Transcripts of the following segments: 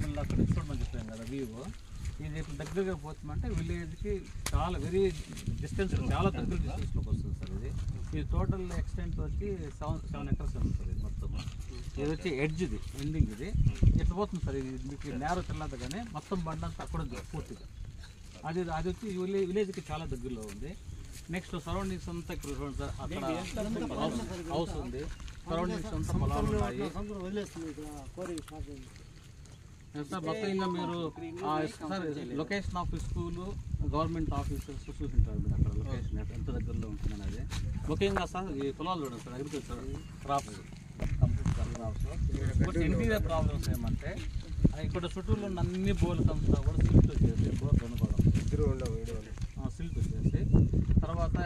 మళ్ళీ అక్కడ చూడమని చెప్పాను కదా వ్యూ. ఇది ఇప్పుడు దగ్గరగా పోతుందంటే విలేజ్కి చాలా వెరీ డిస్టెన్స్, చాలా దగ్గర డిస్టెన్స్లోకి వస్తుంది సార్. ఇది టోటల్ ఎక్స్టెంట్ వచ్చి 7 acres ఉంది సార్. ఇది మొత్తం ఇది వచ్చి ఎడ్జ్, ఇది ఎండింగ్. ఇది ఎట్లా పోతుంది సార్, ఇది మీకు నేరో తెల్లదు కానీ మొత్తం బండ అంతా అక్కడ ఉంది పూర్తిగా. అది వచ్చి విలేజ్కి చాలా దగ్గరలో ఉంది. నెక్స్ట్ సరౌండింగ్స్ అంతా ఇక్కడ చూడండి సార్, అక్కడ హౌస్ ఉంది, సరౌండింగ్స్ అంతా పొలాలు ఉన్నాయి సార్. మొత్తం ఇంకా మీరు sir location of school, government officers చూసింటారు మీరు అక్కడ లొకేషన్ ఎంత దగ్గరలో ఉంటుందని. అది ముఖ్యంగా సార్ ఈ పొలాలు చూడండి sir, agriculture crops, complete crops. But interior problems ఏమంటే ఇక్కడ చుట్టూలో ఉన్న అన్ని బోర్లు అంతా కూడా సిల్ట్ వచ్చేసి, బోర్లు ఉండకూడదు సిల్ట్ వచ్చేసి. తర్వాత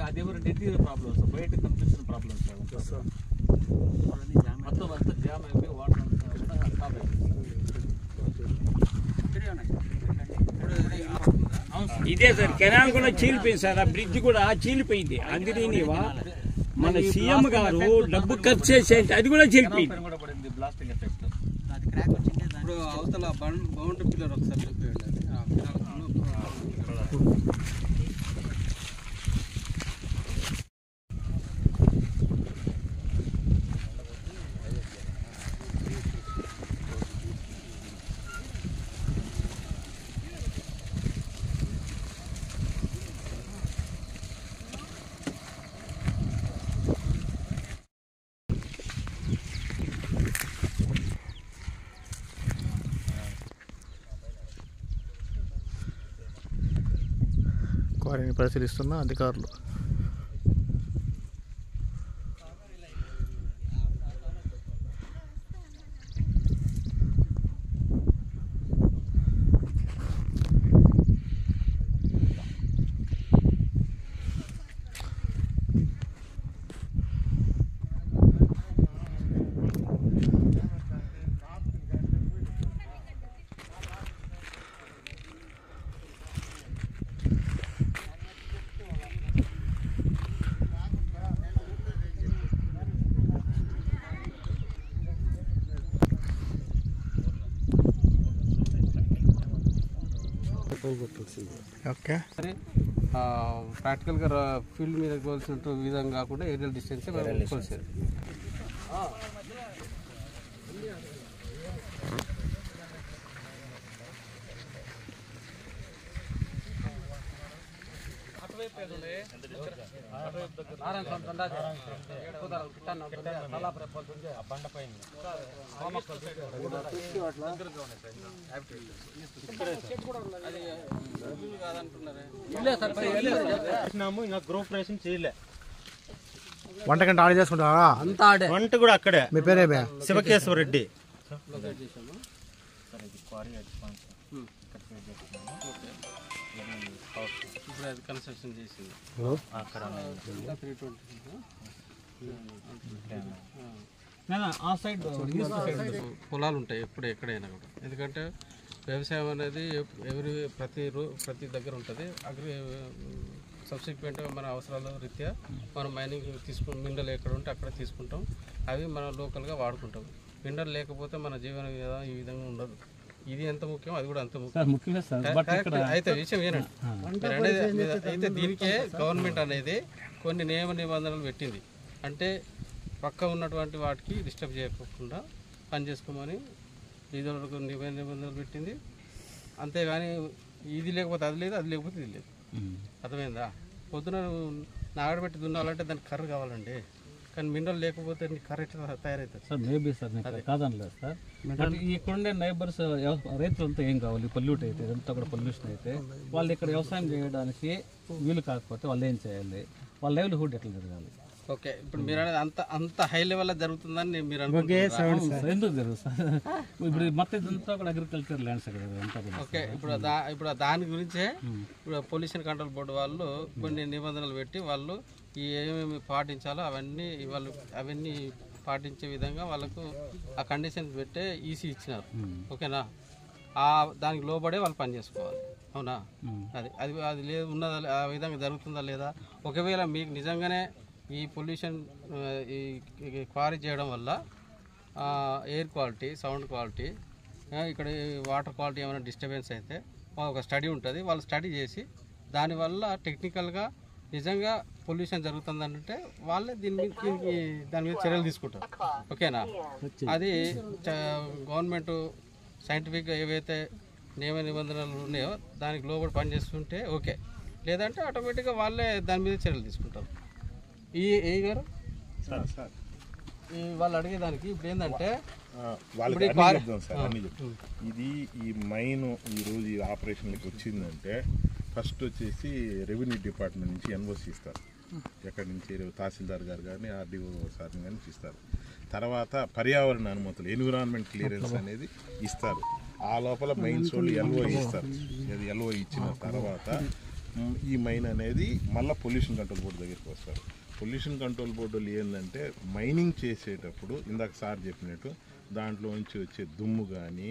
అది ఎవరు ఇంటీరియర్ ప్రాబ్లమ్స్, బయట కనిపించిన ప్రాబ్లమ్స్ మొత్తం అంతా జామ్ అయిపోయి వాటర్ అంతా కూడా స్టాప్ అయిపోయింది. ఇదే సార్ కెనాల్ కూడా చీలిపోయింది సార్, ఆ బ్రిడ్జ్ కూడా చీలిపోయింది. అందుకని మన సీఎం గారు డబ్బు ఖర్చు చేసేంటే అది కూడా చీలిపోయింది. ఇప్పుడు అవతల బౌండరీ పిల్లర్ ఒకసారి చెప్పేయండి. వారిని పరిశీలిస్తున్న అధికారులు. ఓకే, ప్రాక్టికల్గా ఫీల్డ్ మీద కోల్సిన విధంగా కాకుండా ఏరియల్ డిస్టెన్స్ కోల్సేది. వంట గంట ఆడే చేసుకుంటారా? వంట కూడా అక్కడే. మీ పేరేమే? శివకేశ్వర రెడ్డి. ఇప్పుడు అది కన్స్ట్రక్షన్ చేసింది. ఆ సైడ్ పొలాలు ఉంటాయి ఎప్పుడు ఎక్కడైనా కూడా. ఎందుకంటే వ్యవసాయం అనేది ప్రతి దగ్గర ఉంటుంది. సబ్సిక్వెంట్గా మన అవసరాల రీత్యా మనం మైనింగ్ మినరల్ ఎక్కడ ఉంటే అక్కడ తీసుకుంటాం. అవి మనం లోకల్గా వాడుకుంటాం. మినరల్ లేకపోతే మన జీవన విధానం ఈ విధంగా ఉండదు. ఇది ఎంత ముఖ్యం అది కూడా అంత ముఖ్యం. అయితే విషయం ఏనండి, అయితే దీనికే గవర్నమెంట్ అనేది కొన్ని నియమ నిబంధనలు పెట్టింది. అంటే పక్క ఉన్నటువంటి వాటికి డిస్టర్బ్ చేయకుండా పని చేసుకోమని ఇదివరకు నిబంధనలు పెట్టింది. అంతేగాని ఇది లేకపోతే అది లేదు, అది లేకపోతే ఇది లేదు. అర్థమైందా? పొద్దున నాగడబెట్టి దున్నాలంటే దానికి కర్ర కావాలండి, కానీ మినరల్ లేకపోతే కర్ర ఎట్లా తయారవుతుంది సార్? మేబీ సార్ కాదనలేదు సార్. ఇక్కడుండే నైబర్స్ రైతులంతా ఏం కావాలి? పొల్యూట్ అయితే ఇదంతా కూడా పొల్యూషన్ అయితే వాళ్ళు ఇక్కడ వ్యవసాయం చేయడానికి వీలు కాకపోతే వాళ్ళు ఏం చేయాలి? వాళ్ళ లైవ్లీహుడ్ ఎట్లా జరగాలి? ఓకే, ఇప్పుడు మీరు అనేది అంత హై లెవెల్లో జరుగుతుందని మీరు అనుకుంటున్నారు. ఎందుకు జరుగుతుంది? ఇప్పుడు మొత్తం ఇదంతా కూడా అగ్రికల్చర్ ల్యాండ్స్ కదా. ఓకే, ఇప్పుడు దాని గురించే ఇప్పుడు పొల్యూషన్ కంట్రోల్ బోర్డు వాళ్ళు కొన్ని నిబంధనలు పెట్టి వాళ్ళు ఏమేమి పాటించాలో అవన్నీ పాటించే విధంగా వాళ్ళకు ఆ కండిషన్స్ పెట్టే ఈసీ ఇచ్చినారు. ఓకేనా? దానికి లోబడే వాళ్ళు పని చేసుకోవాలి. అవునా? అది లేదు ఉన్నదా, ఆ విధంగా జరుగుతుందా లేదా? ఒకవేళ మీకు నిజంగానే ఈ పొల్యూషన్ ఈ క్వారీ చేయడం వల్ల ఎయిర్ క్వాలిటీ, సౌండ్ క్వాలిటీ, ఇక్కడ వాటర్ క్వాలిటీ ఏమైనా డిస్టర్బెన్స్ అయితే ఒక స్టడీ ఉంటుంది. వాళ్ళు స్టడీ చేసి దానివల్ల టెక్నికల్గా నిజంగా పొల్యూషన్ జరుగుతుందంటే వాళ్ళే దాని మీద చర్యలు తీసుకుంటారు. ఓకేనా? అది గవర్నమెంట్ సైంటిఫిక్గా ఏవైతే నియమ నిబంధనలు ఉన్నాయో దానికి లోబడి పనిచేస్తుంటే ఓకే, లేదంటే ఆటోమేటిక్గా వాళ్ళే దాని మీద చర్యలు తీసుకుంటారు. ఏ గారు వాళ్ళు అడిగేదానికి ఇప్పుడు ఏంటంటే ఇది ఈ మైన్ ఈరోజు ఈ ఆపరేషన్కి వచ్చిందంటే ఫస్ట్ వచ్చేసి రెవెన్యూ డిపార్ట్మెంట్ నుంచి ఎన్ఓసి ఇస్తారు. ఎక్కడి నుంచి తహసీల్దార్ గారు కానీ ఆర్డీఓ సార్ని కానీ ఇస్తారు. తర్వాత పర్యావరణ అనుమతులు, ఎన్విరాన్మెంట్ క్లియరెన్స్ అనేది ఇస్తారు. ఆ లోపల మైన్స్ వాళ్ళు ఎల్ఓ ఇస్తారు. అది ఎల్ఓ ఇచ్చిన తర్వాత ఈ మైన్ అనేది మళ్ళీ పొల్యూషన్ కంట్రోల్ బోర్డు దగ్గరికి వస్తారు. పొల్యూషన్ కంట్రోల్ బోర్డులు ఏంటంటే మైనింగ్ చేసేటప్పుడు ఇందాక సార్ చెప్పినట్టు దాంట్లో నుంచి వచ్చే దుమ్ము కానీ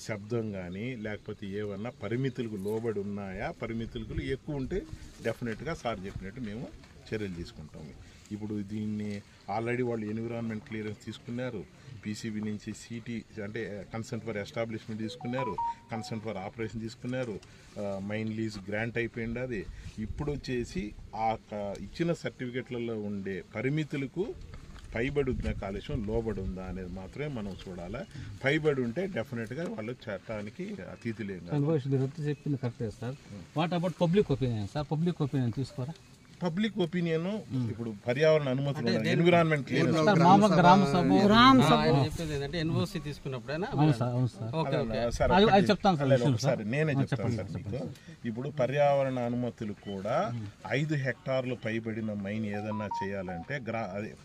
శబ్దం కానీ లేకపోతే ఏమన్నా పరిమితులకు లోబడి ఉన్నాయా, పరిమితులకు ఎక్కువ ఉంటే డెఫినెట్గా సార్ చెప్పినట్టు మేము చర్యలు తీసుకుంటాము. ఇప్పుడు దీన్ని ఆల్రెడీ వాళ్ళు ఎన్విరాన్మెంట్ క్లియరెన్స్ తీసుకున్నారు, పీసీబీ నుంచి సిటీ అంటే కన్సెంట్ ఫర్ ఎస్టాబ్లిష్మెంట్ తీసుకున్నారు, కన్సెంట్ ఫర్ ఆపరేషన్ తీసుకున్నారు, మైన్ లీజ్ గ్రాంట్ అయిపోయింది. అది ఇప్పుడు వచ్చేసి ఆ ఇచ్చిన సర్టిఫికెట్లలో ఉండే పరిమితులకు పైబడి ఉన్న కాలుష్యం లోబడి ఉందా అనేది మాత్రమే మనం చూడాలి. పైబడి ఉంటే డెఫినెట్గా వాళ్ళు చట్టానికి అతీతులేం కాదు. చెప్పింది కరెక్టే sir. What about public opinion sir? Public opinion తీసుకోరా? పబ్లిక్ ఒపీనియన్ ఇప్పుడు పర్యావరణ అనుమతులు ఎన్విరాన్మెంట్ క్లియరెన్స్ ఎన్ఓసి తీసుకున్నప్పుడైనా ఒకసారి నేనే చెప్తాను సార్ మీకు. ఇప్పుడు పర్యావరణ అనుమతులు కూడా 5 హెక్టార్లు పైబడిన మైన్ ఏదన్నా చేయాలంటే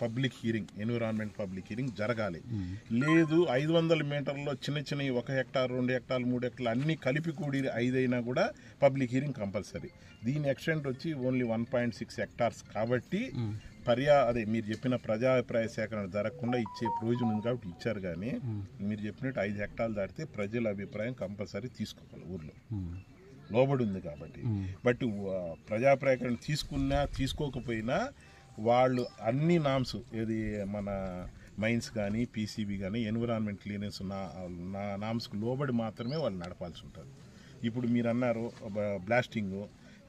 public hearing, environment public hearing జరగాలి. లేదు 500 మీటర్లో చిన్న చిన్న 1 హెక్టార్ 2 హెక్టార్లు 3 హెక్టార్లు అన్ని కలిపి కూడి 5 అయినా కూడా పబ్లిక్ హీరింగ్ కంపల్సరీ. దీని ఎక్స్టెంట్ వచ్చి ఓన్లీ 1.6 హెక్టార్స్ కాబట్టి అదే మీరు చెప్పిన ప్రజాభిప్రాయ సేకరణ జరగకుండా ఇచ్చే ప్రయోజనం ఉంది కాబట్టి ఇచ్చారు. కానీ మీరు చెప్పినట్టు 5 హెక్టార్లు దాటితే ప్రజల అభిప్రాయం కంపల్సరీ తీసుకోవాలి. ఊర్లో లోబడి ఉంది కాబట్టి. బట్ ప్రజాభిప్రాయకరణ తీసుకున్నా తీసుకోకపోయినా వాళ్ళు అన్ని నామ్స్ ఏది మన మైన్స్ కానీ పీసీబీ కానీ ఎన్విరాన్మెంట్ క్లియరెన్స్ నామ్స్కు లోబడి మాత్రమే వాళ్ళు నడపాల్సి ఉంటుంది. ఇప్పుడు మీరు అన్నారు బ్లాస్టింగ్,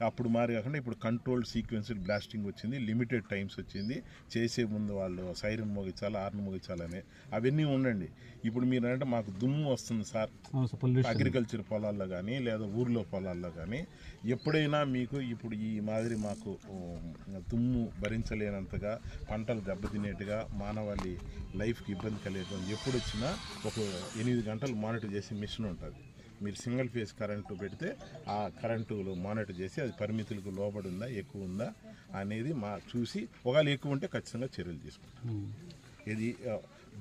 అప్పుడు మారి కాకుండా ఇప్పుడు కంట్రోల్డ్ సీక్వెన్స్డ్ బ్లాస్టింగ్ వచ్చింది, లిమిటెడ్ టైమ్స్ వచ్చింది. చేసే ముందు వాళ్ళు సైరన్ మోగించాలి, హార్న్ మోగించాలని అవన్నీ ఉండండి. ఇప్పుడు మీరు అంటే మాకు దుమ్ము వస్తుంది సార్ అగ్రికల్చర్ పొలాల్లో కానీ లేదా ఊర్లో పొలాల్లో కానీ, ఎప్పుడైనా మీకు ఇప్పుడు ఈ మాదిరి మాకు దుమ్ము భరించలేనంతగా పంటలు దెబ్బతినేట్టుగా మానవాళి లైఫ్కి ఇబ్బంది కలిగేటువంటి ఎప్పుడు వచ్చినా ఒక 8 గంటలు మానిటర్ చేసే మిషన్ ఉంటుంది. మీరు సింగిల్ ఫేజ్ కరెంటు పెడితే ఆ కరెంటులో మానిటర్ చేసి అది పరిమితులకు లోబడి ఉందా ఎక్కువ ఉందా అనేది చూసి ఒకవేళ ఎక్కువ ఉంటే ఖచ్చితంగా చర్యలు తీసుకుంటాం. ఇది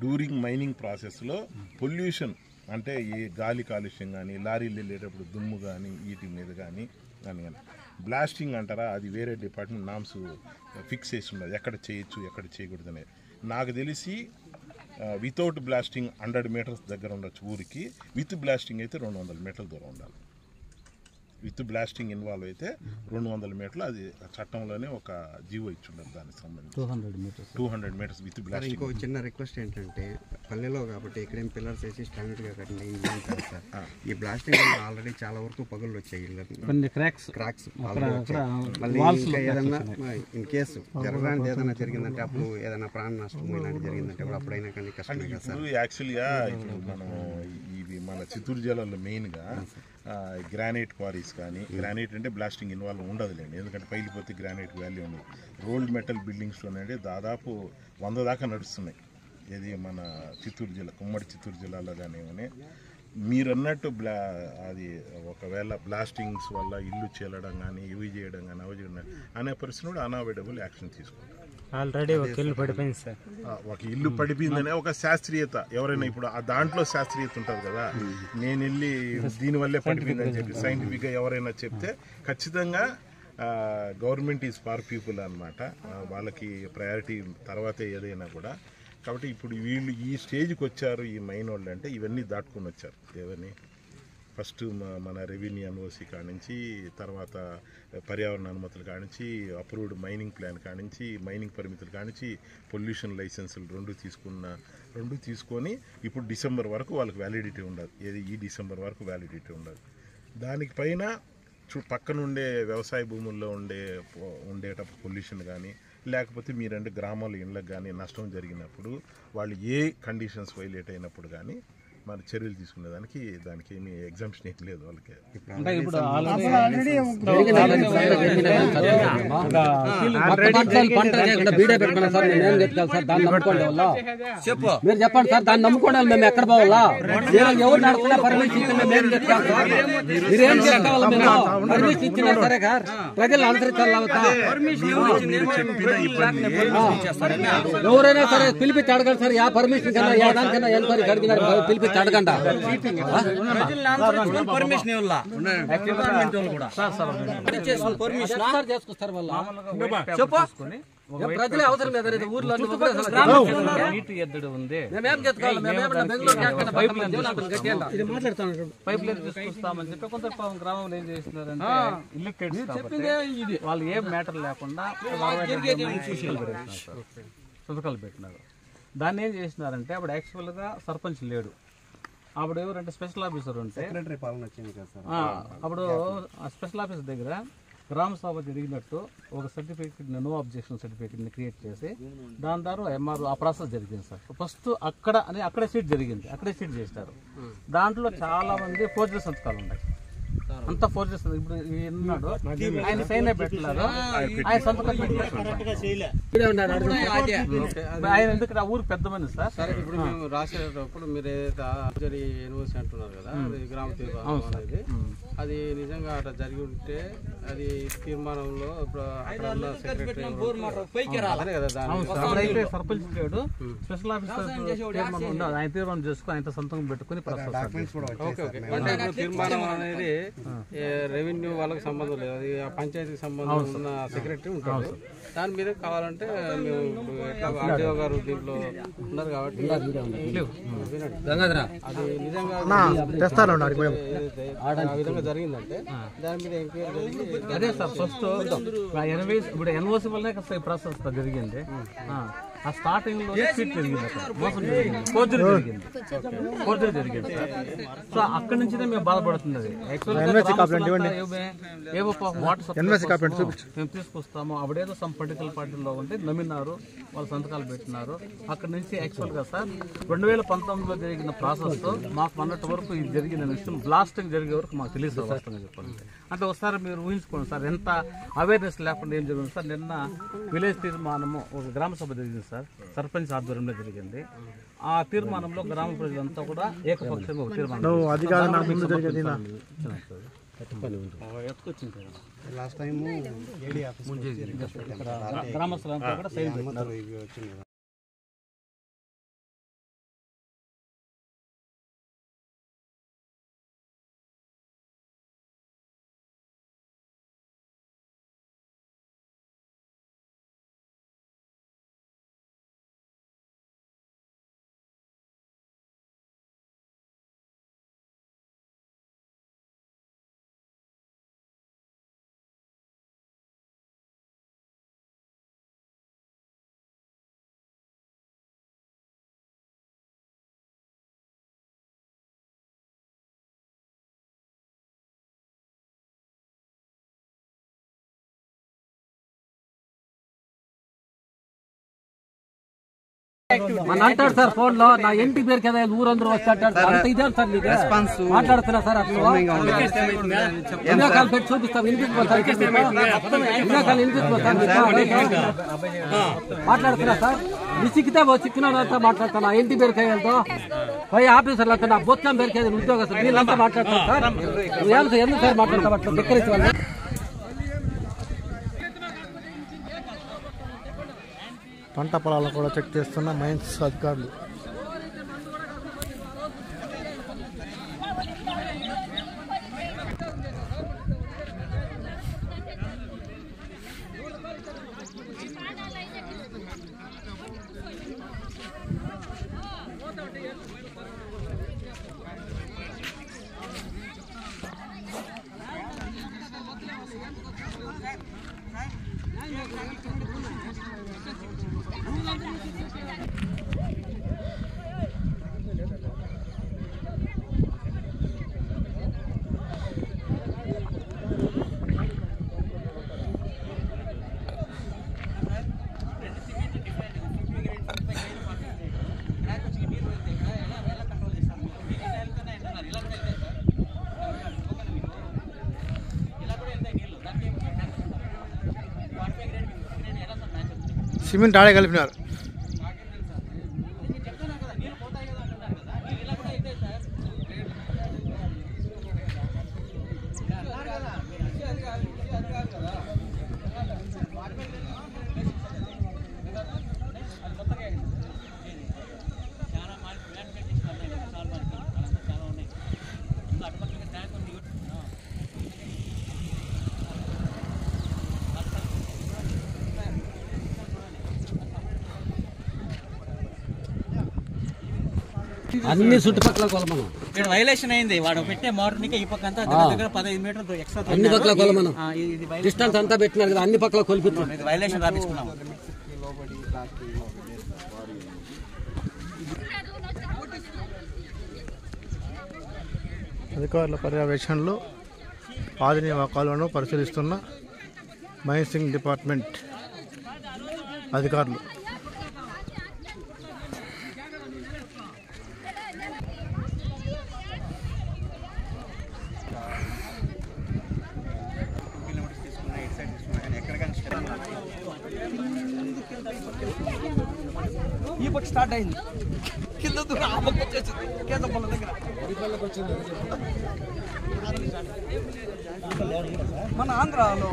డ్యూరింగ్ మైనింగ్ ప్రాసెస్లో పొల్యూషన్ అంటే ఏ గాలి కాలుష్యం కానీ లారీలు వెళ్ళేటప్పుడు దుమ్ము కానీ వీటి మీద కానీ బ్లాస్టింగ్ అంటారా, అది వేరే డిపార్ట్మెంట్ నామ్స్ ఫిక్స్ చేసి ఉండదు ఎక్కడ చేయొచ్చు ఎక్కడ చేయకూడదు అనేది. నాకు తెలిసి వితౌట్ బ్లాస్టింగ్ 100 మీటర్స్ దగ్గర ఉండొచ్చు ఊరికి, విత్ బ్లాస్టింగ్ అయితే 200 మీటర్ల దూరం ఉండాలి. విత్ బ్లాస్టింగ్ ఇన్వాల్వ్ అయితే 200 మీటర్లు, అది చట్టంలోనే ఒక జీవో ఇచ్చి ఉండదు దానికి సంబంధించి 200 మీటర్స్ విత్ బ్లాస్టింగ్. ఇంకో చిన్న రిక్వెస్ట్ ఏంటంటే పల్లెలో కాబట్టి ఇక్కడేం పిల్లర్స్ వేసి స్టాండర్డ్గా కట్టిన ఈ బ్లాస్టింగ్ ఆల్రెడీ చాలా వరకు పగుళ్ళు వచ్చాయి, క్రాక్స్ మళ్ళీ ఇంకా ఏదన్నా ఇన్ కేసు జరగడానికి ఏదైనా జరిగిందంటే అప్పుడు ఏదైనా ప్రాణ నష్టం ఇలాంటి జరిగిందంటే కూడా అప్పుడైనా కానీ కష్టమే కదా సార్. యాక్చువల్గా ఇప్పుడు మనం ఇవి మన చిత్తూరు జిల్లాలో మెయిన్గా గ్రానైట్ క్వారీస్ కానీ, గ్రానైట్ అంటే బ్లాస్టింగ్ ఇన్వాల్వ్ ఉండదులేండి, ఎందుకంటే పైలిపోతే గ్రానైట్ వాల్యూ ఉంది. రోల్డ్ మెటల్ బిల్డింగ్స్లోనే దాదాపు 100 దాకా నడుస్తున్నాయి. ఇది మన చిత్తూరు జిల్లా, ఉమ్మడి చిత్తూరు జిల్లాలో కానీ. మీరు అన్నట్టు అది ఒకవేళ బ్లాస్టింగ్స్ వల్ల ఇల్లు చీలడం కానీ ఇవి చేయడం కానీ అవి చేయడం అనే పరిస్థితి కూడా అన్అవాయిడబుల్ యాక్షన్ తీసుకుంటారు. ఆల్రెడీ ఒక ఇల్లు పడిపోయింది సార్. ఒక ఇల్లు పడిపోయిందనే ఒక శాస్త్రీయత, ఎవరైనా ఇప్పుడు ఆ దాంట్లో శాస్త్రీయత ఉంటుంది కదా, నేను వెళ్ళి దీనివల్లే పడిపోయిందని చెప్పి సైంటిఫిక్గా ఎవరైనా చెప్తే ఖచ్చితంగా గవర్నమెంట్ ఈజ్ ఫార్ పీపుల్ అనమాట, వాళ్ళకి ప్రయారిటీ తర్వాతే ఏదైనా కూడా. కాబట్టి ఇప్పుడు వీళ్ళు ఈ స్టేజ్కి వచ్చారు ఈ మైన్ వాళ్ళు అంటే ఇవన్నీ దాటుకొని వచ్చారు. ఏవని ఫస్ట్ మన రెవెన్యూ ఎన్ఓసి కానించి, తర్వాత పర్యావరణ అనుమతులు కానించి, అప్రూవ్డ్ మైనింగ్ ప్లాన్ కానించి, మైనింగ్ పరిమితులు కానించి, పొల్యూషన్ లైసెన్సులు 2 తీసుకున్న 2 తీసుకొని ఇప్పుడు డిసెంబర్ వరకు వాళ్ళకి వ్యాలిడిటీ ఉండదు. ఏది ఈ డిసెంబర్ వరకు వ్యాలిడిటీ ఉండదు. దానికి పైన పక్కనుండే వ్యవసాయ భూముల్లో ఉండేటప్పుడు పొల్యూషన్ కానీ లేకపోతే మీరంటే గ్రామాల ఇళ్ళకి కానీ నష్టం జరిగినప్పుడు వాళ్ళు ఏ కండిషన్స్ వైలేట్ అయినప్పుడు కానీ మన చర్యలు తీసుకునేదానికి దానికి ఏమి ఎగ్జామ్షన్ ఏం లేదు వాళ్ళకి. అంటే ఇప్పుడు మీరు చెప్పండి సార్, దాన్ని నమ్ముకోవాలి. మేము ఎక్కడ పోవాలా? ఎవరు నడుస్తున్నా పర్మిషన్ ఇచ్చిన మీరేం చెప్తావాలా? మేము పర్మిషన్ ఇచ్చినా సరే సార్, ప్రజలు అనుసరించాలి. ఎవరైనా సరే పిలిపించి అడగండి సార్. యా పర్మిషన్ కన్నా యా దానికన్నా ఎంక్వైరీ అడిగినారు, పిలిపించి అడగండి. పర్మిషన్ చేసుకొస్తారు వాళ్ళు. చెప్పు ప్రజలే అవసరం లేదు. ఊర్లో నీటి ఎద్దడి ఉంది, పైప్ లైన్ తీసుకొస్తామని చెప్పి కొంత గ్రామంలో ఏం చేస్తున్నారంటే ఇల్లు వాళ్ళు ఏం మ్యాటర్ లేకుండా సంతకాలు పెట్టినారు. దాన్ని ఏం చేసినారంటే అప్పుడు యాక్చువల్గా సర్పంచ్ లేడు. అప్పుడు ఎవరంటే స్పెషల్ ఆఫీసర్ ఉంటే సెక్రటరీ పాలన వచ్చింది కదా సార్. అప్పుడు స్పెషల్ ఆఫీసర్ దగ్గర గ్రామ సభ జరిగినట్టు ఒక సర్టిఫికేట్, నో అబ్జెక్షన్ సర్టిఫికేట్ని క్రియేట్ చేసి దాని ద్వారా ఎంఆర్ఓ ఆ ప్రాసెస్ జరిగింది సార్. ఫస్ట్ అక్కడే సీట్ జరిగింది, అక్కడే సీట్ చేస్తారు. దాంట్లో చాలా మంది ఫోర్జరీ సంతకాలు ఉన్నాయి. అంతా ఫోర్జరీ. ఇప్పుడు ఉన్నాడు, ఆయన సైన్ పెట్టలేదు, ఆయన సంతకం ఆయన ఎందుకంటే ఆ ఊరికి పెద్ద మంది సార్. సరే, ఇప్పుడు మేము రాసేటప్పుడు మీరు ఏదైతే యూనివర్సిటీ అంటున్నారు కదా, అది గ్రామ తీర్మానం అనేది, అది నిజంగా అట్లా జరిగి ఉంటే అది తీర్మానంలో ఇప్పుడు అక్కడ ఉన్న సెక్రటరీ అప్పుడైతే సర్పంచ్ లేడు, స్పెషల్ ఆఫీసర్ తీర్మానం ఉండదు. ఆయన తీర్మానం చేసుకుని ఆయన సంతకం పెట్టుకుని తీర్మానం అనేది రెవెన్యూ వాళ్ళకి సంబంధం లేదు, అది పంచాయతీకి సంబంధం ఉన్న సెక్రటరీ ఉంటాడు. దాని మీద కావాలంటే మేము ఎట్లా ఆర్డీఓ గారు దీంట్లో ఉన్నారు కాబట్టి అది నిజంగా ఆ విధంగా జరిగిందంటే దాని మీద ఎంక్వైరీ జరిగి అదే సార్ ఫస్ట్ ఇప్పుడు ఎన్ఓసి వల్లనే ప్రాసెస్ జరిగింది. ఆ స్టార్టింగ్ లో సీట్ జరిగింది, మోసం జరిగింది, ఫోర్జరీ జరిగింది సార్. సో అక్కడి నుంచినే మేము బాధపడుతున్నది. ఏవో వాటర్ మేము తీసుకొస్తాము, అప్పుడేదో సమ్ పొలిటికల్ పార్టీలో ఉంటే నమ్మినారు, వాళ్ళు సంతకాలు పెట్టినారు. అక్కడి నుంచి యాక్చువల్ గా సార్ 2019లో జరిగిన ప్రాసెస్ మాకు మొన్నటి వరకు ఇది జరిగిన విషయం బ్లాస్టింగ్ జరిగే వరకు మాకు తెలియదు వాస్తవంగా చెప్పాలంటే. అంటే ఒకసారి మీరు ఊహించుకోండి సార్, ఎంత అవేర్నెస్ లేకుండా ఏం జరిగింది సార్. నిన్న విలేజ్ తీర్మానము ఒక గ్రామ సభ జరిగింది సార్, సర్పంచ్ ఆధ్వర్యంలో జరిగింది. ఆ తీర్మానంలో గ్రామ ప్రజలంతా కూడా ఏకపక్షంగా ఒక తీర్మానం లాస్ట్ టైం గ్రామస్తులంతా కూడా సైన్ పెట్టినారు. మన అంటాడు సార్ ఫోన్ లో, నా ఇంటి పేరు కదా ఊరందరూ వచ్చాడు. అంత ఇదే సార్ మీకు మాట్లాడుతున్నా సార్. అట్లా వినాకాలు పెట్టి చూపిస్తాం, వినిపిస్తాను, మాట్లాడుతున్నా సార్. విసిక్కితే చిక్కినంతా మాట్లాడతాను. నా ఇంటి పేరు కయ్యలతో పై ఆఫీసర్లు అంతా, నా బొత్తం పేరు కయ్యాలి ఉద్యోగస్తులు వీళ్ళంతా మాట్లాడతారు సార్. ఎందుకు సార్ మాట్లాడతాం అట్లా ధిక్కరించి వాళ్ళు. పంట పొలాలను కూడా చెక్ చేస్తున్న మైన్స్ అధికారులు. సిమెంట్ ఆడే కలిపినారు. అన్ని చుట్టుపక్కల కొలమనం ఇక్కడ వైలేషన్ అయింది. వాడు పెట్టే మోటార్కి ఈ పక్క అంతా దగ్గర 15 మీటర్లు ఎక్స్ట్రా అన్ని పక్కల కొలమనం డిస్టెన్స్ అంతా పెట్టినారు కదా, అన్ని పక్కల కొలిపించారు. వైలేషన్ రాపించుకున్నాం. అధికారుల పర్యవేక్షణలో ఆదినీవ కాలువను పరిశీలిస్తున్న మైనింగ్ డిపార్ట్మెంట్ అధికారులు. ఈ పక్క స్టార్ట్ అయింది, కింద దూరం ఆ పక్క వచ్చేసింది కేంద్ర పొలం దగ్గర. మన ఆంధ్రాలో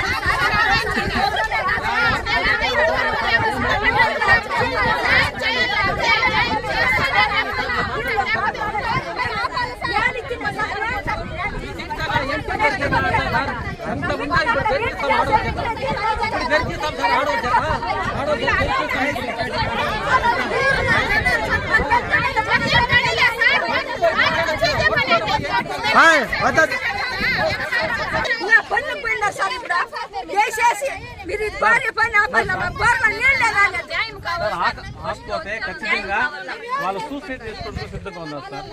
ఆకపోతే ఖచ్చితంగా వాళ్ళు సూసైడ్ చేసుకోవడం సిద్ధంగా ఉన్నారు సార్.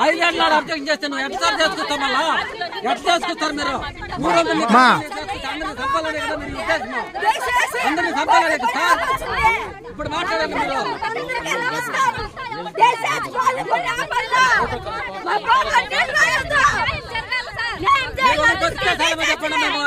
ఐదేళ్ళ అర్థం చేస్తే నువ్వు ఎట్లా చేసుకొస్తావు? మళ్ళా ఎట్లా చేసుకొస్తారు మీరు? అందరినీ చంపాలనే కదా మీరు ఉద్దేశం? అందరినీ చంపాలనే సార్ ఇప్పుడు మాట్లాడండి మీరు. చెప్పండి, మేము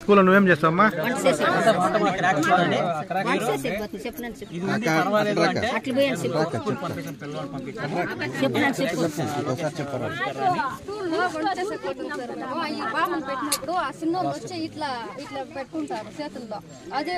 స్కూల్లో నువ్వేం చేస్తావమ్మా? బామ్మను పెట్టినప్పుడు ఆ సిన్నోళ్ళు వచ్చి ఇట్లా ఇట్లా పెట్టుకుంటారు చేతుల్లో. అదే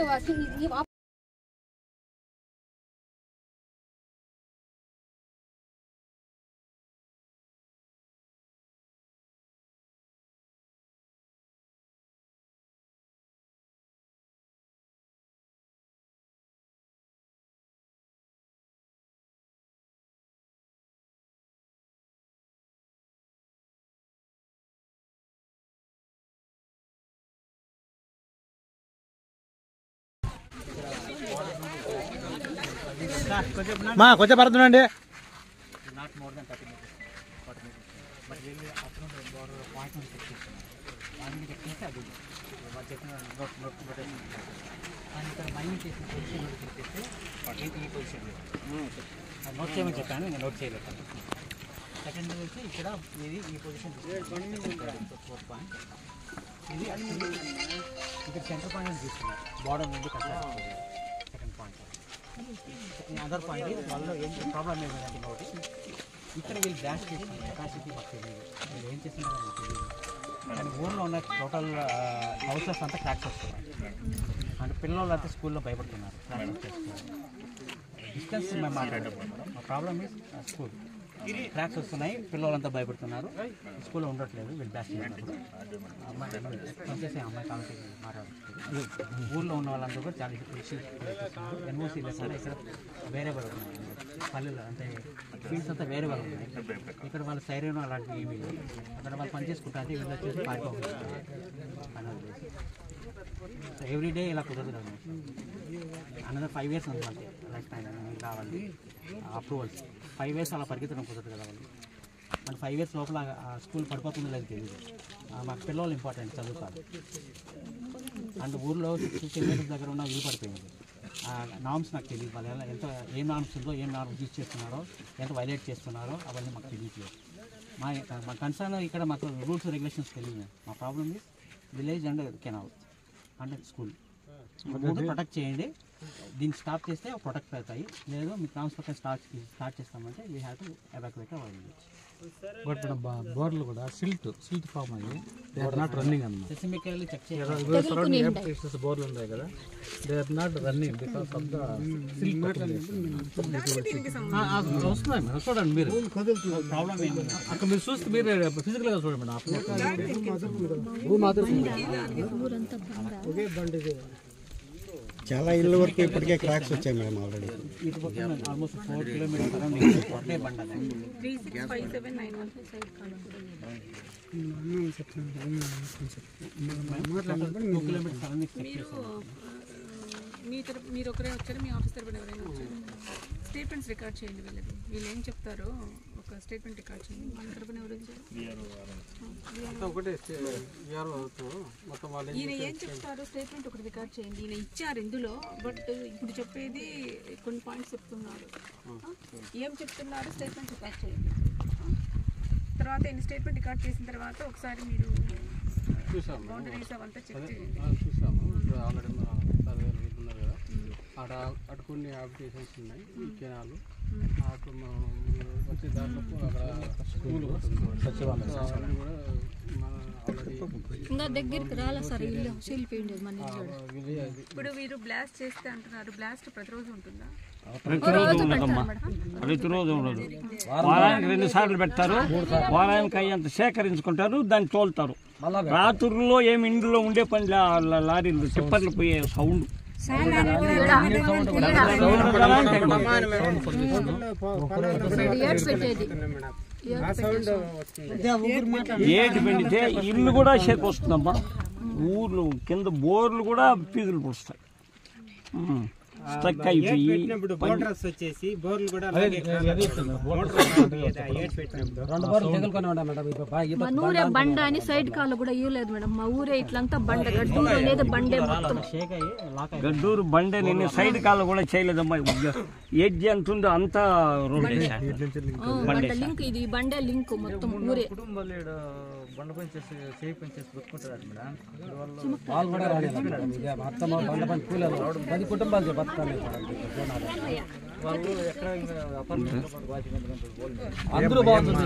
మా కొంచెం పడుతుందండి. నోట్ చేయమని చెప్పాను, నేను నోట్ చేయలేదు. సెకండ్ వచ్చి ఇక్కడ ఇది ఈ పొజిషన్ 4 పాయింట్ ఇది ఇక్కడ సెంటర్ పాయింట్ తీసుకున్నారు బార్డర్ నుండి కట్టారు సెకండ్ పాయింట్. అదర్ పాయింట్ వాళ్ళు ఏం ప్రాబ్లం ఏమైందంటే ఒకటి ఇక్కడ వీళ్ళు డాష్ చేస్తున్నారు కెపాసిటీ మాకు తెలియదు, వీళ్ళు ఏం చేస్తున్నారో మాకు తెలియదు. కానీ ఊర్లో ఉన్న టోటల్ హౌసెస్ అంతా క్రాక్స్ వస్తున్నాయి. అంటే పిల్లలు అంతా స్కూల్లో భయపడుతున్నారు క్రాక్స్ వచ్చేస్తున్నారు. డిస్టెన్స్ మేము మాట్లాడేటప్పుడు మా ప్రాబ్లమ్ ఈజ్ స్కూల్ క్రాక్స్ వస్తున్నాయి, పిల్లలంతా భయపడుతున్నారు, స్కూల్లో ఉండట్లేదు, వీళ్ళు డాష్ చేస్తున్నారు. వచ్చేసి అమ్మాయి కాబట్టి మాట్లాడుతుంది. ఊళ్ళో ఉన్న వాళ్ళంతా కూడా చాలా ఇష్యూస్ చేస్తున్నారు. ఎన్ఓసీ లేకుండా ఇక్కడ వేరే వాళ్ళు ఉన్నాయి పల్లెలు, అంటే ఫీల్డ్స్ అంతా వేరే వాళ్ళు ఉన్నాయి. ఇక్కడ వాళ్ళ సైరన్ అలాంటివి ఏమీ లేవు. అక్కడ వాళ్ళు పని చేసుకుంటా అంటే వీళ్ళు వచ్చేసి పారిపోతున్నారు. ఎవ్రీడే ఇలా కుదరదు. అనదర్ 5 years ఉంది వాళ్ళకి లైఫ్ టైం కావాలి అప్రూవల్స్. 5 years అలా పరిగెత్తడం కుదరదు కదా వాళ్ళు. మన 5 years లోపల స్కూల్ పడిపోతుందో లేదు తెలియదు. మాకు పిల్లలు ఇంపార్టెంట్, చదువు కాదు. అండ్ ఊర్లో 50 meters దగ్గర ఉన్న ఇల్లు పడిపోయింది. నామ్స్ నాకు తెలియదు, వాళ్ళు ఎలా ఎంత ఏం నామ్స్ ఉందో, ఏం నామ్స్ యూజ్ చేస్తున్నారో, ఎంత వైలేట్ చేస్తున్నారో అవన్నీ మాకు తెలియట్లేదు. మా కన్సర్న్ ఇక్కడ మాకు రూల్స్ రెగ్యులేషన్స్ తెలియదు. మా problem is village and canal అంటే స్కూల్ మూడు ప్రొటెక్ట్ చేయండి. దీన్ని స్టాప్ చేస్తే ప్రొటెక్ట్ అవుతాయి, లేదు మీ ట్రాన్స్పోర్ట్ స్టార్ట్ చేస్తామంటే we have to evacuate our village. But బోర్లు కూడా సిల్ట్ ఫామ్ అయ్యి దే ఆర్ నాట్ రన్నింగ్ అన్నమాట. సిస్టమికల్లీ చెక్ చేయాలి. బోర్లు ఉన్నాయి కదా, they are not running because of the silt. వస్తున్నాయి మేడం, చూడండి మీరు ప్రాబ్లం ఏంటి అక్కడ మీరు చూస్తే మీరు ఫిజికల్గా చూడండి మేడం. చాలా ఇళ్ళ వరకు ఇప్పటికే క్రాక్స్ వచ్చాయి మేడం ఆల్రెడీ. ఇటు పక్కన ఆల్మోస్ట్ 4 kilometers ఒకటే బండ. 2 kilometers మీరు ఒకరే వచ్చారు, మీ ఆఫీస్ తరపున ఎవరైనా వచ్చారు? స్టేట్మెంట్స్ రికార్డ్ చేయండి వీళ్ళది. వీళ్ళు ఏం చెప్తారో ఒక స్టేట్మెంట్ రికార్డ్ చేయండి. మన తరపున ఎవరు వచ్చారు? ఈయన ఏం చెప్తారో స్టేట్మెంట్ ఒకటి రికార్డ్ చేయండి. ఈయన ఇచ్చారు ఇందులో, బట్ ఇప్పుడు చెప్పేది కొన్ని పాయింట్స్ చెప్తున్నారు. ఏం చెప్తున్నారు స్టేట్మెంట్ రికార్డ్ చేయండి. తర్వాత ఈయన స్టేట్మెంట్ రికార్డ్ చేసిన తర్వాత ఒకసారి మీరు బౌండరీస్ అవంతా చెక్ చేయండి. చూసాము ఆల్రెడీ సర్వేలు ఉన్నారు కదా, అటు కొన్ని అప్లికేషన్స్ ఉన్నాయి. ఈ కెనాలు అటు మీరు వచ్చే దాంట్లో అక్కడ స్కూల్ సచివాలయం కూడా మన ఇంకా దగ్గరికి రాలే సార్, ఇల్లు చీలిపోయింది మన ఇల్లు. ఇప్పుడు మీరు బ్లాస్ట్ చేస్తే అంటున్నారు, బ్లాస్ట్ ప్రతిరోజు ఉంటుందా? ప్రతిరోజు ఉండదమ్మా, ప్రతిరోజు ఉండదు. వారానికి 2 సార్లు పెడతారు. వారానికి అయ్యంత సేకరించుకుంటారు, దాన్ని తోలుతారు. రాత్రుల్లో ఏమి ఇంట్లో ఉండే పని లారీలు టిప్పర్లు పోయే సౌండ్. ఏటి పెడితే ఇల్లు కూడా షేక్ వస్తుందమ్మా. ఊర్లు కింద బోర్లు కూడా ఫీజులు పుడుస్తాయి. స్ట్రక్ అయిపోయి మన ఊరే బండ అని సైడ్ కాళ్ళు కూడా ఇవ్వలేదు మేడం. మా ఊరే ఇట్లంతా బండ, గడ్డూరు అనేది బండే మొత్తం. గడ్డూరు బండే నేను సైడ్ కాళ్ళు కూడా చేయలేదమ్మా. ఎడ్జ్ ఎంత ఉందో అంతా రోడ్ లింక్, ఇది బండే లింక్ మొత్తం ఊరే. బండ పని చేసి చేయి పని చేసి బతుకుంటారు మేడం. వాళ్ళు కూడా రాలేదు మొత్తం బండ పని కూలీలు 10 కుటుంబాలు బతకాలి. వాళ్ళు ఎక్కడ అందరూ బాగుంటుంది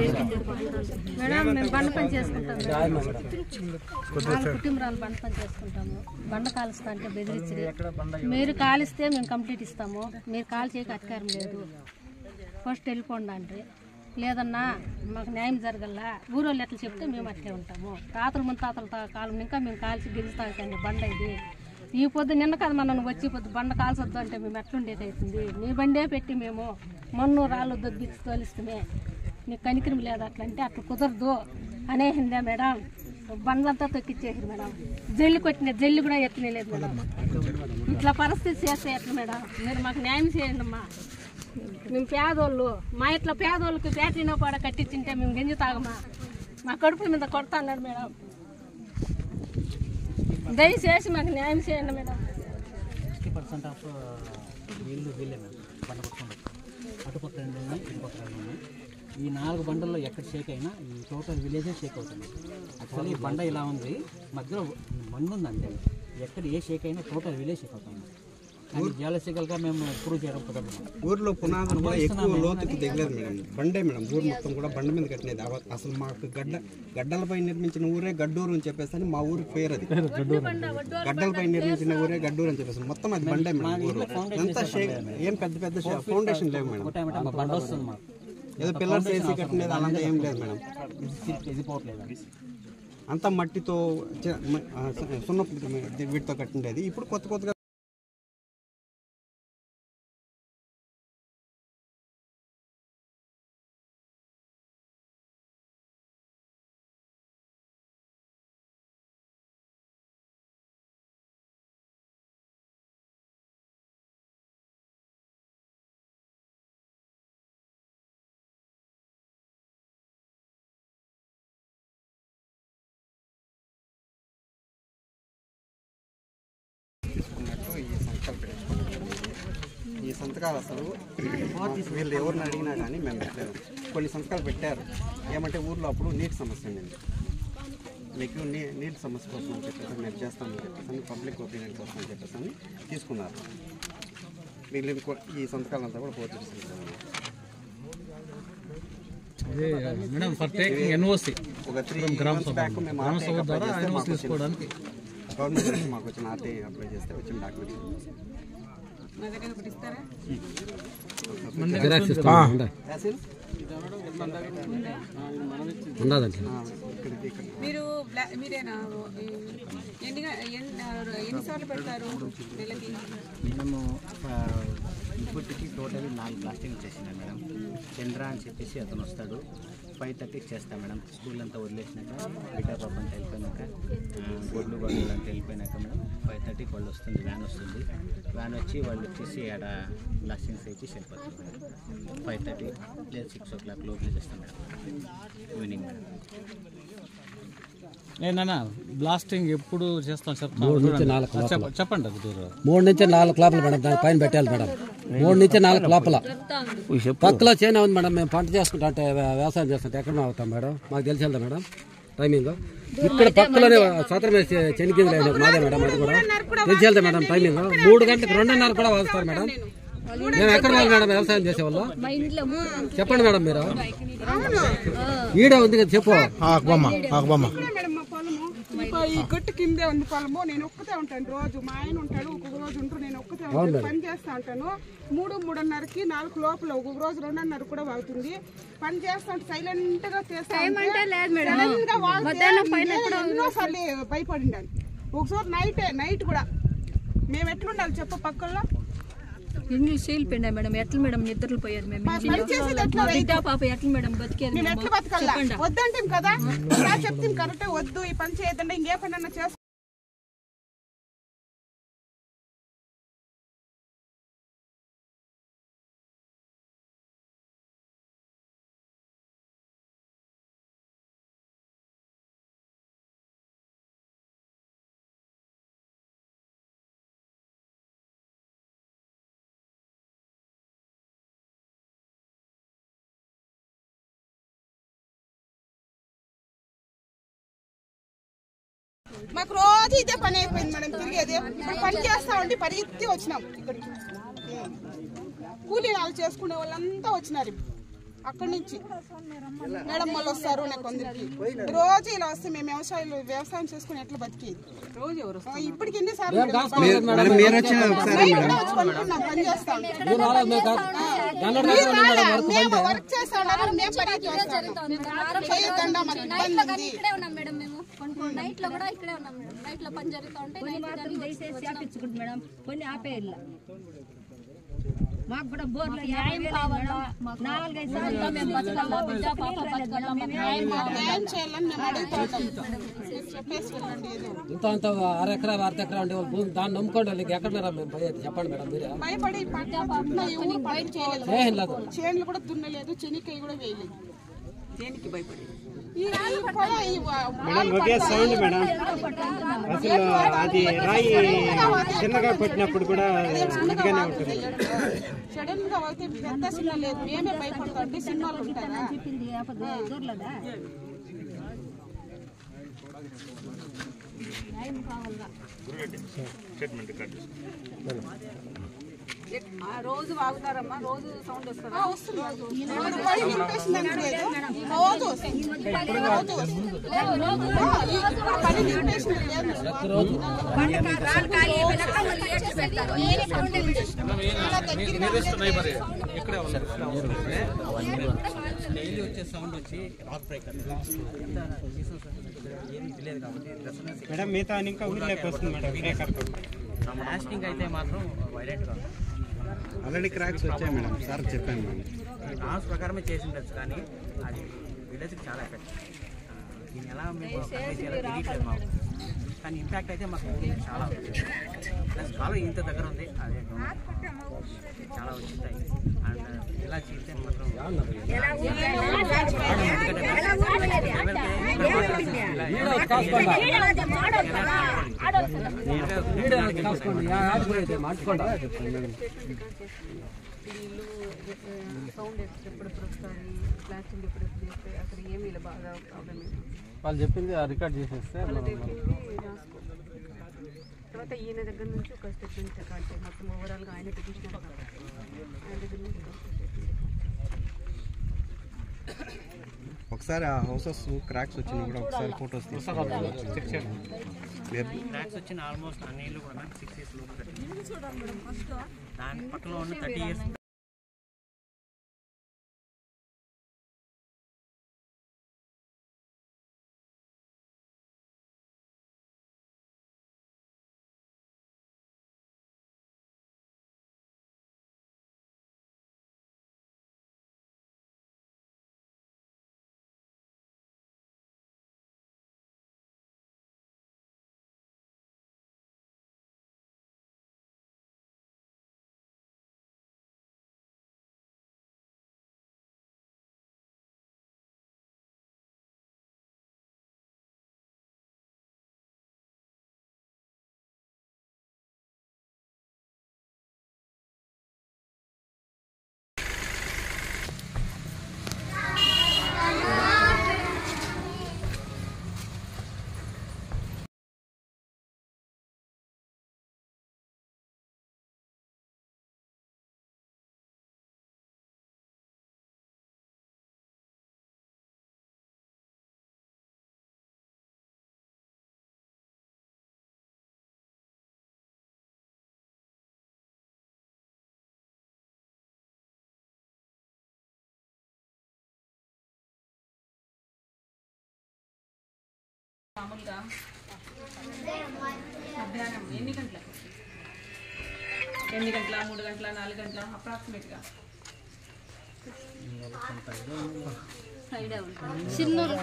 మేడం. మేము బండ పని చేసుకుంటాము, 4 కుటుంబాలు బండ పని చేసుకుంటాము. బండ కాలుస్తా అంటే బెదిరించి, మీరు కాలిస్తే మేము కంప్లీట్ ఇస్తాము, మీరు కాల్ చేయక అధికారం లేదు, ఫస్ట్ వెళ్ళిపోండి అంటే. లేదన్నా మాకు న్యాయం జరగల్లా, ఊరోళ్ళు ఎట్లా చెప్తే మేము అట్లే ఉంటాము. తాతల ముత్తాతల కాలం ఇంకా మేము కాల్చి గెలుస్తాం కానీ బండ ఇది. ఈ పొద్దు నిన్న కదా మనం వచ్చి పొద్దు బండ కాల్చొద్దు అంటే మేము ఎట్లుండేది అవుతుంది. నీ బండే పెట్టి మేము మన్ను రాళ్ళు దొబ్బిచ్చి తోలిస్తామే, నీకు కనికరం లేదు అట్లా అంటే అట్లా కుదరదు అనేసిందే మేడం. బండ్లంతా తొక్కిచ్చేసారు మేడం. జల్లి కొట్టిన జల్లి కూడా ఎత్తనేలేదు మేడం. ఇట్లా పరిస్థితి చేస్తే ఎట్లా మేడం? మీరు మాకు న్యాయం చేయండి అమ్మా. మేము పేదోళ్ళు, మా ఇట్లా పేదోళ్ళకి బ్యాటరీనో కూడా కట్టించింటే మేము గంజి తాగమా? మా కడుపుల మీద కొడతా అన్నాడు మేడం. దయచేసి మాకు న్యాయం చేయండి మేడం. 60% ఆఫ్ వీళ్ళు వీళ్ళే మేడం. బండ పట్టుకుంటారు, అటుపక్క 2 ఉన్నాయి, ఇటుపక్క 2 ఉన్నాయి. ఈ 4 బండల్లో ఎక్కడ షేక్ అయినా ఈ టోటల్ విలేజే షేక్ అవుతుంది. యాక్చువల్లీ బండ ఇలా ఉంది, మధ్యలో మండు ఉంది అంతే. ఎక్కడ ఏ షేక్ అయినా టోటల్ విలేజ్ షేక్ అవుతాం. జియాలజికల్గా మేము ప్రూవ్ చేయడం కుదరదు. ఊర్లో పునాదులు కూడా ఎక్కువ లోతుకి దిగలేదు మేడం. బండే మేడం, ఊరు మొత్తం కూడా బండ మీద కట్టినది. అసలు మాకు గడ్డలపై నిర్మించిన ఊరే గడ్డూరు అని చెప్పేసి అని మా ఊరికి పేరు అది. గడ్డలపై నిర్మించిన ఊరే గడ్డూరు అని చెప్పేసి మొత్తం అది బండే మేడం. ఊరు అంతా ఏం పెద్ద పెద్ద ఫౌండేషన్ లేవు మేడం. ఏదో పిల్లర్స్ వేసి కట్టినది అలాంటి ఏం లేదు మేడం. అంతా మట్టితో సున్నపు వీటితో కట్టినది. ఇప్పుడు కొత్తగా ఈ సంతకాలు అసలు వీళ్ళు ఎవరిని అడిగినా కానీ మేము పెట్టలేదు. కొన్ని సంతకాలు పెట్టారు. ఏమంటే ఊర్లో అప్పుడు నీటి సమస్య ఉండింది. మీకు నీటి సమస్య కోసం అని చెప్పేసి మేము చేస్తామని చెప్పేసి పబ్లిక్ ఒపీనియన్ కోసం అని చెప్పేసి తీసుకున్నారు. మిగిలిన ఈ సంతకాలంతా కూడా పోర్చుగీస్ ఒక 3 months బ్యాక్ మేము గవర్నమెంట్ మాకు వచ్చిన ఆర్టీ అప్లై చేస్తే వచ్చిన డాక్యుమెంట్స్ మీరు మీరేనా ఎన్నిసార్లు పెడతారు నెలకి? మేము ఇప్పటికి టోటల్ 4 బ్లాస్టింగ్ చేసినాం మేడం. చంద్ర అని చెప్పేసి అతను వస్తాడు. 5:30కి చేస్తాం మేడం. స్కూల్ అంతా వదిలేసినాక బిడ్డ పాప అంతా వెళ్ళిపోయినాక గొడ్లు అంతా వెళ్ళిపోయినాక మేడం 5:30కి వాళ్ళు వస్తుంది, వ్యాన్ వస్తుంది. వ్యాన్ వచ్చి వాళ్ళు వచ్చేసి ఆడ బ్లాస్టింగ్స్ అయితే వెళ్ళిపోతుంది మేడం. 5:30 లేదా 6 o'clock లోపల చేస్తాం మేడం ఈవినింగ్ మేడం. నేనన్నా బ్లాస్టింగ్ ఎప్పుడు చేస్తాం చెప్పండి. 3 నుంచి 4 లోపల మేడం. దాని పైన పెట్టాలి మేడం. 3 నుంచి 4 లోపల పక్కలో చేనే ఉంది మేడం. మేము పంట చేసుకుంటా అంటే వ్యవసాయం చేస్తుంటే ఎక్కడ అవుతాం మేడం? మాకు తెలిసి వెళ్తాం మేడం టైమింగ్. ఇక్కడ పక్కలోనే స్వతంత్రం చెనికింది లేదు మాదే మేడం. అది కూడా తెలిసి వెళ్తాం మేడం టైమింగ్. 3 గంటలకు 2:30 కూడా వస్తారు మేడం. మేము ఎక్కడ వాళ్ళు మేడం వ్యవసాయం చేసేవాళ్ళు? చెప్పండి మేడం మీరు. ఈడే ఉంది కదా చెప్పు. ఈ గట్టు కిందే ఉంది పొలము. నేను ఒక్కతే ఉంటాను రోజు. మా ఆయన ఉంటాడు, ఒక్కొక్క రోజు ఉంటారు. నేను ఒక్కతే ఉంటాను, పని చేస్తా ఉంటాను. 3:30కి 4 లోపల ఒక్కొక్క రోజు 2:30 కూడా అవుతుంది. పని చేస్తా ఉంటే సైలెంట్ గా చేస్తాను. ఎన్నోసార్లు భయపడిండాను. ఒకసారి నైట్ కూడా మేము ఎట్లుండాలి చెప్ప పక్కల్లో ఎన్ని సీల్ పిండా మేడం. ఎట్లా మేడం నిద్రలు పోయేది మేము? బిడ్డ పాప ఎట్లా మేడం బతికేది? వద్దంటే కదా చెప్తాం కరెక్ట్. వద్దు ఈ పని చేయొద్దంటే ఇంకే పని అన్నా చేస్తాం. మాకు రోజు ఇదే పని అయిపోయింది మేడం. తిరిగేది ఇప్పుడు పని చేస్తా ఉండి పరిగెత్తి వచ్చినాం ఇక్కడికి. కూలీ వాళ్ళు చేసుకునే వాళ్ళంతా వచ్చినారు అక్కడి నుంచి. మేడం వాళ్ళు వస్తారు. నాకు కొందరికి రోజు ఇలా వస్తే మేము వ్యవసాయం చేసుకుని ఎట్లా బతికేది? రోజు ఎవరు ఇప్పటికి ఎన్నిసార్లు పని చేస్తాం. వర్క్ చేస్తాం. నైట్ లో కూడా ఇక్కడే ఉన్నాం మేడం. నైట్ లో పని జరుగుతూ ఉంటే మేడం కొన్ని ఆపేయాల. మాకు కూడా బోర్లు న్యాయం కావాలా? 4-5 సార్లు మేము బతకాలా? బిడ్డ పాప బతకాలా? న్యాయం చేయాలని మేము అడుగుతాం. ఇంత 6 ఎకరా 8 ఎకరా ఉండే వాళ్ళు దాన్ని నమ్ముకోండి. వాళ్ళకి ఎక్కడ మేము చెప్పండి మేడం. మీరే భయపడి చేనులు కూడా దున్నలేదు, చెనికాయ కూడా వేయలేదు. దేనికి భయపడి మేడం ఒకే సౌండ్ మేడం. అసలు అది రాయి చిన్నగా కొట్టినప్పుడు కూడా ఇదిగానే ఉంటుంది. సడన్ గా అయితే పెద్ద సినిమా లేదు. మేమే భయపడతాం. సినిమాలు ఉంటారా? రోజు వాగుతారమ్మా, రోజు సౌండ్ వస్తుందా? డైలీ వచ్చే సౌండ్ వచ్చి రాక్ బ్రేకర్ ఏం తెలియదు కాబట్టి మేడం మిగతా ఇంకా ఊళ్ళోకి వస్తుంది మేడం బ్రేకర్ లాస్టింగ్ అయితే మాత్రం వైలెంట్ కాదు. ఆల్రెడీ క్రాక్స్ వచ్చాయి మేడం, సార్ చెప్పాను మేడం. నామ్స్ ప్రకారమే చేసి ఉండొచ్చు కానీ అది విలేజ్కి చాలా ఎఫెక్ట్. దీన్ని ఎలా మేము కన్వే చేయాలో తెలియట్లేదు మాకు, కానీ ఇంపాక్ట్ అయితే మాకు చాలా వచ్చింది. ప్లస్ కాలు ఇంత దగ్గర ఉంది, అదే చాలా వచ్చింటాయి. అండ్ ఇలా చేస్తే మాత్రం సౌండ్ ఎప్పుడెప్పుడు వస్తాయి, ప్లాస్టింగ్ ఎప్పుడెప్పుడు చేస్తాయి, అక్కడ ఏమి ఇలా బాగా ప్రాబ్లం లేదు. వాళ్ళు చెప్పింది రికార్డ్ చేసేస్తే తర్వాత ఈయన దగ్గర నుంచి ఒక స్టేట్మెంట్ రికార్డ్ చేయాలి. మొత్తం ఓవరాల్గా ఆయన పిటిషన్ ఆయన దగ్గర నుంచి ఒకసారి ఆ హౌసెస్ క్రాక్స్ వచ్చినా కూడా ఒకసారి ఫొటోస్ క్రాక్స్ వచ్చిన ఆల్మోస్ట్ అన్ని ఇల్లు కూడా 6 years లోపు దాని పక్కన ఉన్న 30 years మామూలుగా మధ్యాహ్నం ఎన్ని గంటలకు? 8 గంటల, 3 గంటల, 4 గంటల అప్రాక్సిమేట్గా చిన్నూరు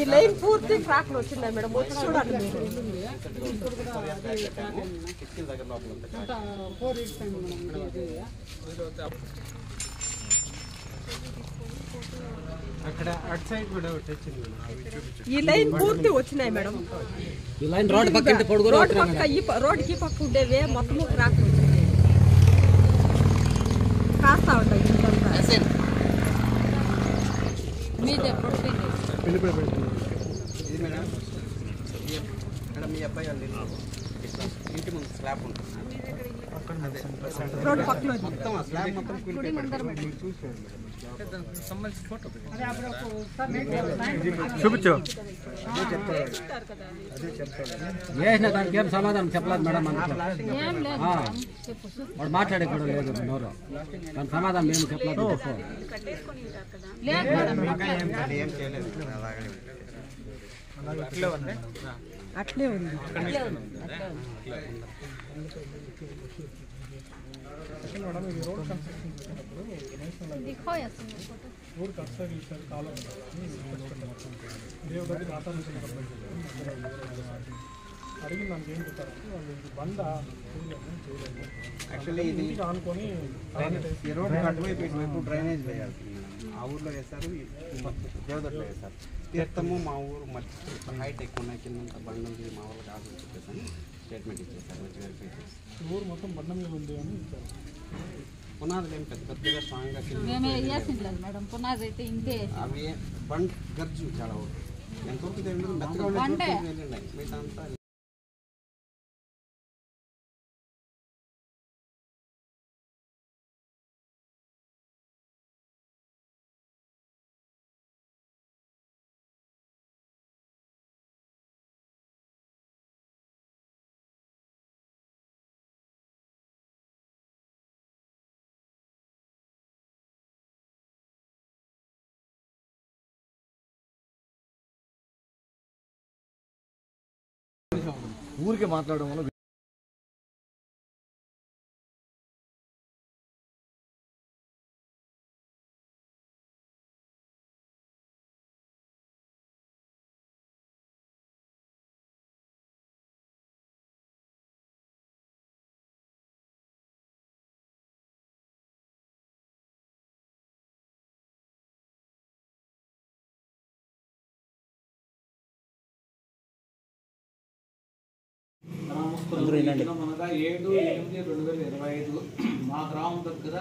ఈ లైన్ పూర్తి క్రాక్ వచ్చిందా మేడం? చూడండి అక్కడ అటు సైడ్ కూడా ఈ లైన్ పూర్తి వచ్చినాయి మేడం. ఈ లైన్ రోడ్ పక్క రోడ్ కి పక్క ఉండేవే మొత్తం క్రాక్ వచ్చింది. కాస్తా ఉంటాయి మీ అబ్బాయి ఇంటి ముందు స్లాబ్ ఉంటుంది, రోడ్ పక్కన మొత్తం స్లాబ్ మొత్తం చూపించు. వేసిన దానికి ఏం సమాధానం చెప్పలేదు మేడం. వాడు మాట్లాడే కూడా లేదు నోరు, దాని సమాధానం ఏమి చెప్పలేదు. అట్లే ఉంది. అడిగిన దానికి ఏం చెప్పారంటే వాళ్ళు ఇది బండ చేయలేదు. యాక్చువల్లీ ఇది అనుకొని ఈ రోడ్డు అటువైపు ఇటువైపు డ్రైనేజ్ వేయాల్సింది మేడం. ఆ ఊర్లో వేస్తారు, దేవదట్లో వేస్తారు. తీర్థము మా ఊరు మధ్య హైట్ ఎక్కువ ఉన్నాయి, కింద బండ ఉంది, మా ఊరు కాదు చెప్పేసి స్టేట్మెంట్ ఇచ్చేసారు. మంచి వెరిఫై చేసి ఊరు మొత్తం బండ మీద ఉంది అని ఇచ్చారు. పునాదులు ఏం పెద్ద పెద్దగా స్ట్రాంగ్గా మేడం పునాది అయితే ఇంతే అవి బండ్ గర్జు చాలా ఊరు ఎంతవరకు తెలియదు, మెత్తగా వెళ్ళండి మిగతా అంతా ఊరికే మాట్లాడడం వల్ల మనగా 7/8/2025 మా గ్రామం దగ్గర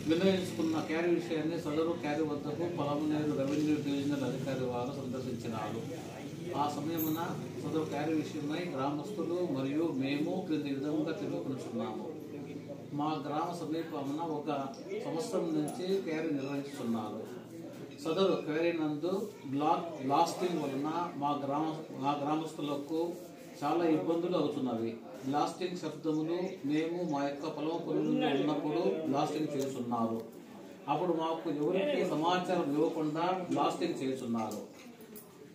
వినియోగించుకున్న క్యారీ విషయాన్ని సదరు క్యారీ వద్దకు పొలమనేరు రెవెన్యూ డివిజనల్ అధికారి వారు సందర్శించినారు. ఆ సమయమున సదరు క్యారీ విషయమై గ్రామస్తులు మరియు మేము క్రింది విధంగా తెలుపుకుంటున్నాము. మా గ్రామ సమీపమున ఒక సంవత్సరం నుంచి క్యారీ నిర్వహిస్తున్నారు. సదరు క్వారీ నందు బ్లాస్టింగ్ వలన మా గ్రామస్తులకు చాలా ఇబ్బందులు అవుతున్నవి. బ్లాస్టింగ్ శబ్దములు మేము మా యొక్క పొలం పనుల్లో ఉన్నప్పుడు బ్లాస్టింగ్ చేస్తున్నారు. అప్పుడు మాకు ఎవరికి సమాచారం ఇవ్వకుండా బ్లాస్టింగ్ చేస్తున్నారు.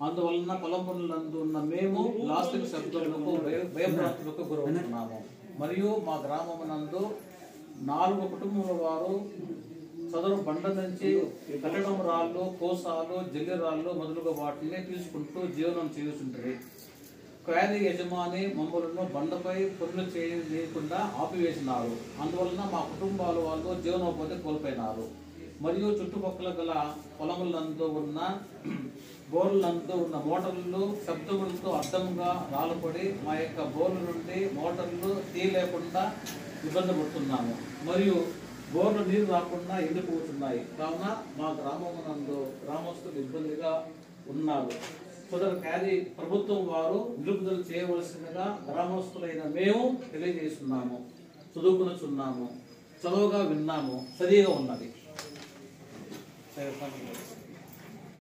అందువలన పొలం పనులందు ఉన్న మేము బ్లాస్టింగ్ శబ్దములకు భయభ్రాంతులకు గురవుతున్నాము. మరియు మా గ్రామమునందు 4 కుటుంబాల వారు సదరు బండ నుంచి కట్టడం రాళ్ళు, కోసాలు, జల్లి రాళ్ళు మొదలుగా వాటిని తీసుకుంటూ జీవనం చేస్తుంటారు. క్వారీ యజమాని మమ్మలను బండపై పనులు చేయకుండా ఆపివేసినారు. అందువలన మా కుటుంబాల వాళ్ళు జీవనోపాధి కోల్పోయినారు. మరియు చుట్టుపక్కల గల పొలములందు ఉన్న బోర్లందు ఉన్న మోటార్లు శబ్దములతో అడ్డంగా రాళ్ళపడి మా యొక్క బోర్ల నుండి మోటార్లు తీయలేకుండా ఇబ్బంది పడుతున్నాము. మరియు బోర్లు నీరు రాకుండా ఎండిపోతున్నాయి. కావున మా గ్రామమునందు గ్రామస్తులు ఇబ్బందిగా ఉన్నారు. సదరు క్యారీ ప్రభుత్వం వారు నిలుపుదల చేయవలసిందిగా గ్రామస్తులైన మేము తెలియజేస్తున్నాము. చదువుకునుచున్నాము, చదువుగా విన్నాము, సరిగా ఉన్నది.